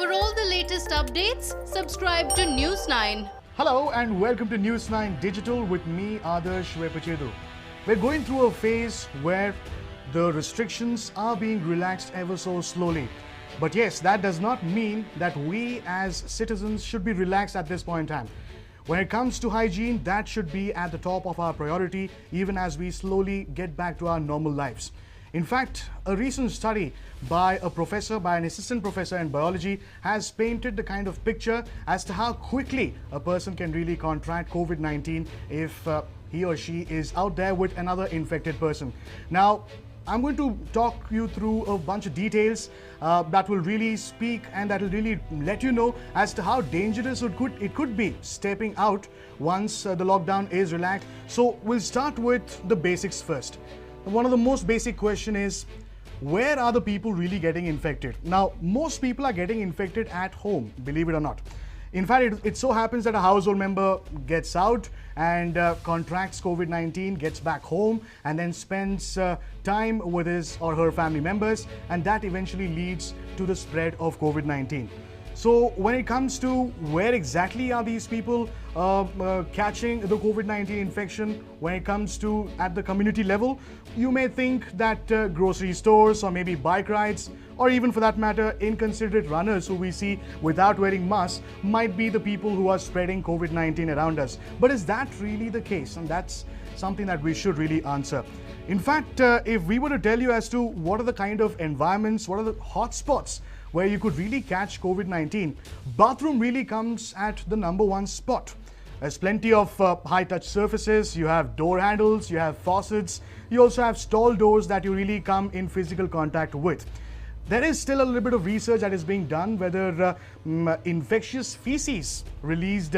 For all the latest updates, subscribe to News 9. Hello and welcome to News 9 Digital with me, Adarsh Vepachedu. We're going through a phase where the restrictions are being relaxed ever so slowly. But yes, that does not mean that we as citizens should be relaxed at this point in time. When it comes to hygiene, that should be at the top of our priority even as we slowly get back to our normal lives. In fact, a recent study by an assistant professor in biology has painted the kind of picture as to how quickly a person can really contract COVID-19 if he or she is out there with another infected person. Now, I'm going to talk you through a bunch of details that will really speak and that will really let you know as to how dangerous it could be stepping out once the lockdown is relaxed. So we'll start with the basics first. One of the most basic question is, where are the people really getting infected? Now, most people are getting infected at home, believe it or not. In fact, it so happens that a household member gets out and contracts COVID-19, gets back home, and then spends time with his or her family members, and that eventually leads to the spread of COVID-19. So when it comes to where exactly are these people catching the COVID-19 infection, when it comes to at the community level, you may think that grocery stores or maybe bike rides, or even for that matter, inconsiderate runners who we see without wearing masks might be the people who are spreading COVID-19 around us. But is that really the case? And that's something that we should really answer. In fact, if we were to tell you as to what are the kind of environments, what are the hotspots where you could really catch COVID-19, bathroom really comes at the number one spot. There's plenty of high-touch surfaces, you have door handles, you have faucets, you also have stall doors that you really come in physical contact with. There is still a little bit of research that is being done whether infectious feces released,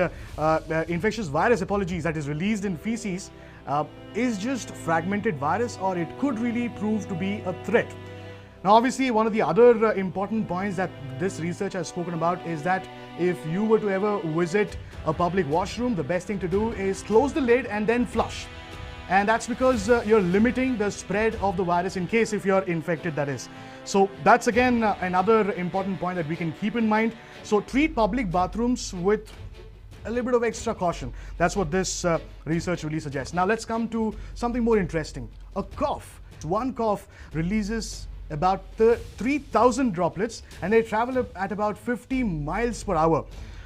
infectious virus, that is released in feces is just fragmented virus, or it could really prove to be a threat. Now, obviously, one of the other important points that this research has spoken about is that if you were to ever visit a public washroom, the best thing to do is close the lid and then flush. And that's because you're limiting the spread of the virus in case if you're infected, that is. So that's again another important point that we can keep in mind. So treat public bathrooms with a little bit of extra caution. That's what this research really suggests. Now let's come to something more interesting. A cough. One cough releases about 3,000 droplets and they travel at about 50 miles per hour.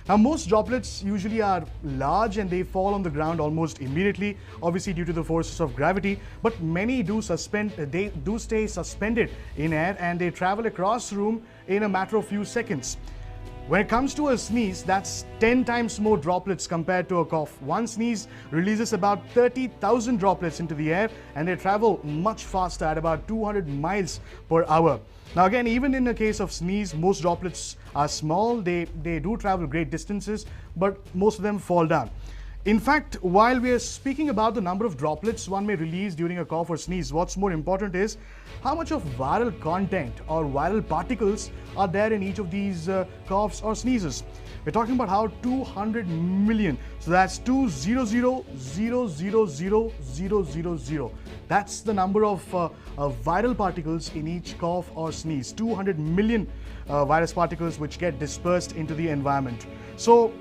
Now, most droplets usually are large and they fall on the ground almost immediately, obviously due to the forces of gravity, but many do stay suspended in air and they travel across room in a matter of few seconds. When it comes to a sneeze, that's 10 times more droplets compared to a cough. One sneeze releases about 30,000 droplets into the air and they travel much faster at about 200 miles per hour. Now again, even in the case of sneeze, most droplets are small. They do travel great distances, but most of them fall down. In fact, while we are speaking about the number of droplets one may release during a cough or sneeze, what's more important is how much of viral content or viral particles are there in each of these coughs or sneezes. We're talking about how 200 million, so that's 200,000,000. That's the number of viral particles in each cough or sneeze. 200 million virus particles which get dispersed into the environment. So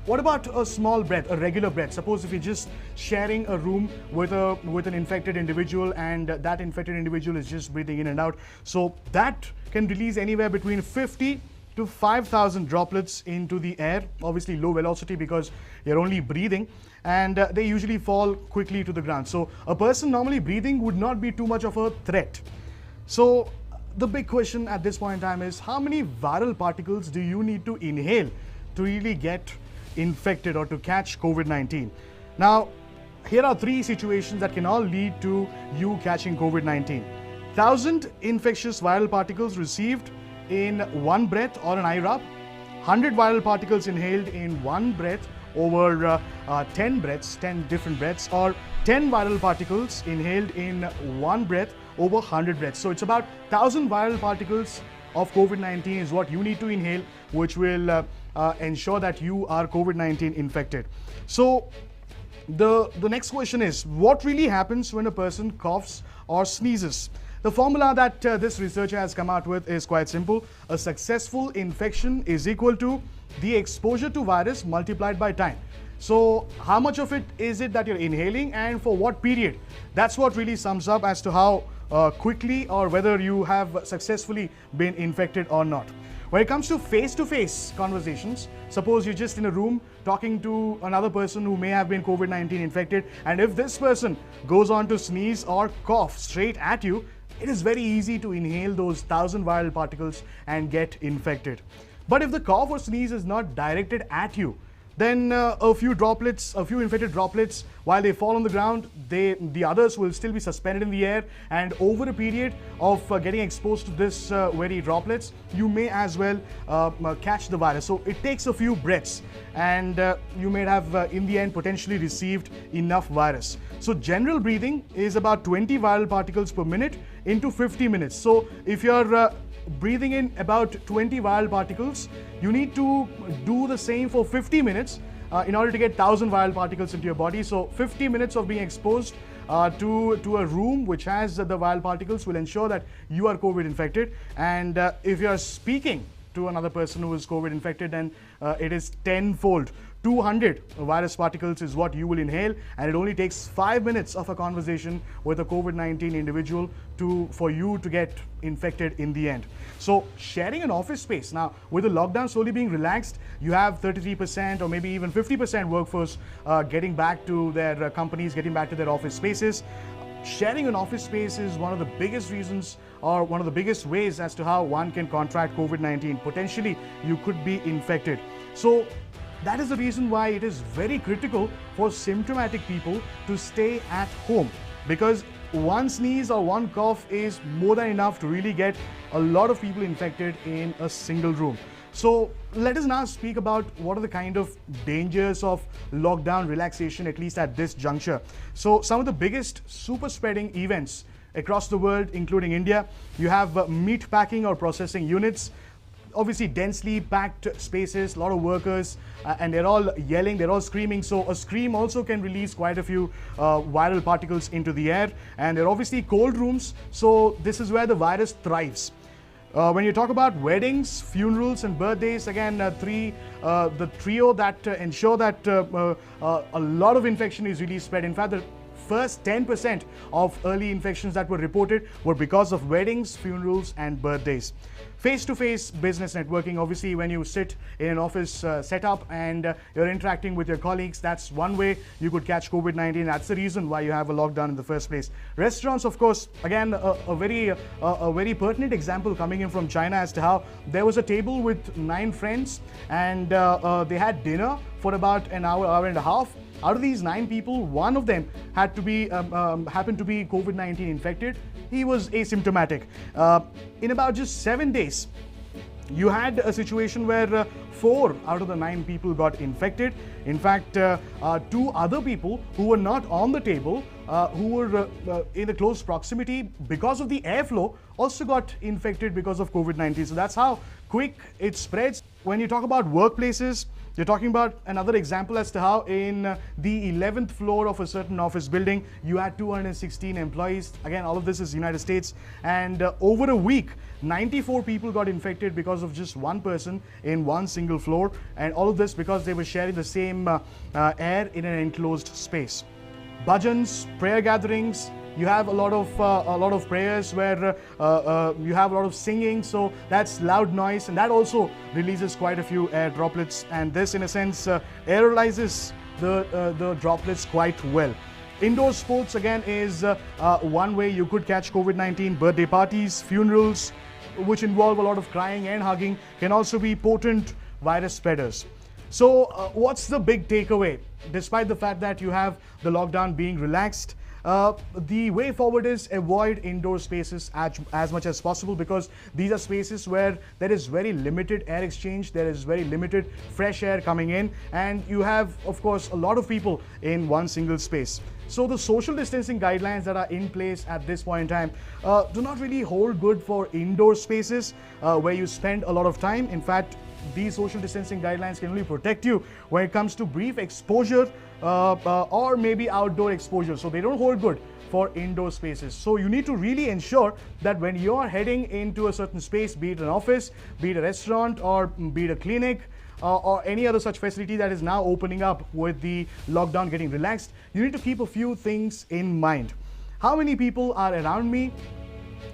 what about a small breath, a regular breath? Suppose if you're just sharing a room with an infected individual and that infected individual is just breathing in and out. So that can release anywhere between 50 to 5,000 droplets into the air, obviously low velocity because you're only breathing, and they usually fall quickly to the ground. So a person normally breathing would not be too much of a threat. So the big question at this point in time is, how many viral particles do you need to inhale to really get infected or to catch COVID-19? Now, here are three situations that can all lead to you catching COVID-19. 1,000 infectious viral particles received in one breath or an eye rub, 100 viral particles inhaled in one breath over 10 different breaths, or 10 viral particles inhaled in one breath over 100 breaths. So it's about 1,000 viral particles of COVID-19 is what you need to inhale, which will ensure that you are COVID-19 infected. So the next question is, what really happens when a person coughs or sneezes? The formula that this researcher has come out with is quite simple. A successful infection is equal to the exposure to virus multiplied by time. So how much of it is it that you're inhaling and for what period? That's what really sums up as to how quickly or whether you have successfully been infected or not. When it comes to face-to-face conversations, suppose you're just in a room talking to another person who may have been COVID-19 infected, and if this person goes on to sneeze or cough straight at you, it is very easy to inhale those 1,000 viral particles and get infected. But if the cough or sneeze is not directed at you, then a few infected droplets, while they fall on the ground, the others will still be suspended in the air, and over a period of getting exposed to this very droplets, you may as well catch the virus. So it takes a few breaths, and you may have in the end potentially received enough virus. So general breathing is about 20 viral particles per minute into 50 minutes. So if you're breathing in about 20 viral particles, you need to do the same for 50 minutes in order to get 1,000 viral particles into your body. So 50 minutes of being exposed to a room which has the viral particles will ensure that you are COVID infected. And if you are speaking to another person who is COVID infected, then it is tenfold. 200 virus particles is what you will inhale, and it only takes 5 minutes of a conversation with a COVID-19 individual for you to get infected in the end. So sharing an office space, now with the lockdown slowly being relaxed, you have 33% or maybe even 50% workforce getting back to their companies, getting back to their office spaces. Sharing an office space is one of the biggest reasons or one of the biggest ways as to how one can contract COVID-19. Potentially, you could be infected. So that is the reason why it is very critical for symptomatic people to stay at home, because one sneeze or one cough is more than enough to really get a lot of people infected in a single room. So let us now speak about what are the kind of dangers of lockdown relaxation, at least at this juncture. So some of the biggest super spreading events across the world, including India, you have meat packing or processing units. Obviously densely packed spaces, a lot of workers, and they're all yelling, they're all screaming. So a scream also can release quite a few viral particles into the air. And they're obviously cold rooms, so this is where the virus thrives. When you talk about weddings, funerals and birthdays, again the trio that ensure that a lot of infection is really spread. In fact, the first 10% of early infections that were reported were because of weddings, funerals and birthdays. Face-to-face business networking, obviously when you sit in an office setup and you're interacting with your colleagues, that's one way you could catch COVID-19. That's the reason why you have a lockdown in the first place. Restaurants, of course, again a very pertinent example coming in from China as to how there was a table with 9 friends and they had dinner for about an hour and a half. Out of these 9 people, one of them happened to be COVID-19 infected. He was asymptomatic. In about just 7 days, you had a situation where 4 out of the 9 people got infected. In fact, 2 other people who were not on the table, who were in the close proximity because of the airflow, also got infected because of COVID-19. So that's how quick it spreads. When you talk about workplaces, you're talking about another example as to how in the 11th floor of a certain office building, you had 216 employees. Again, all of this is United States. And over a week, 94 people got infected because of just one person in one single floor. And all of this because they were sharing the same air in an enclosed space. Bhajans, prayer gatherings, you have a lot of prayers where you have a lot of singing, so that's loud noise, and that also releases quite a few air droplets, and this in a sense aerosolizes the droplets quite well. Indoor sports again is one way you could catch COVID-19. Birthday parties, funerals, which involve a lot of crying and hugging, can also be potent virus spreaders. So what's the big takeaway? Despite the fact that you have the lockdown being relaxed, the way forward is avoid indoor spaces as much as possible, because these are spaces where there is very limited air exchange, there is very limited fresh air coming in, and you have, of course, a lot of people in one single space. So the social distancing guidelines that are in place at this point in time do not really hold good for indoor spaces where you spend a lot of time. In fact, these social distancing guidelines can only protect you when it comes to brief exposure or maybe outdoor exposure. So they don't hold good for indoor spaces. So you need to really ensure that when you're heading into a certain space, be it an office, be it a restaurant, or be it a clinic, or any other such facility that is now opening up with the lockdown getting relaxed, you need to keep a few things in mind. How many people are around me?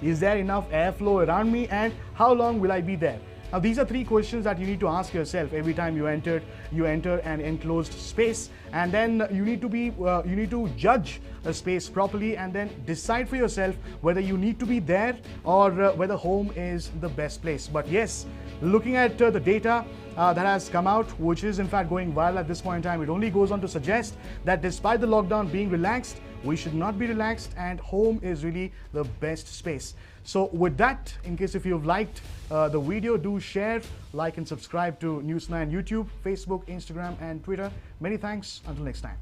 Is there enough airflow around me? And how long will I be there? Now, these are three questions that you need to ask yourself every time you enter an enclosed space, and then you need to judge a space properly and then decide for yourself whether you need to be there or whether home is the best place. But yes, looking at the data that has come out, which is in fact going viral at this point in time, it only goes on to suggest that despite the lockdown being relaxed, we should not be relaxed, and home is really the best space. So with that, in case if you've liked the video, do share, like and subscribe to News9 YouTube, Facebook, Instagram and Twitter. Many thanks. Until next time.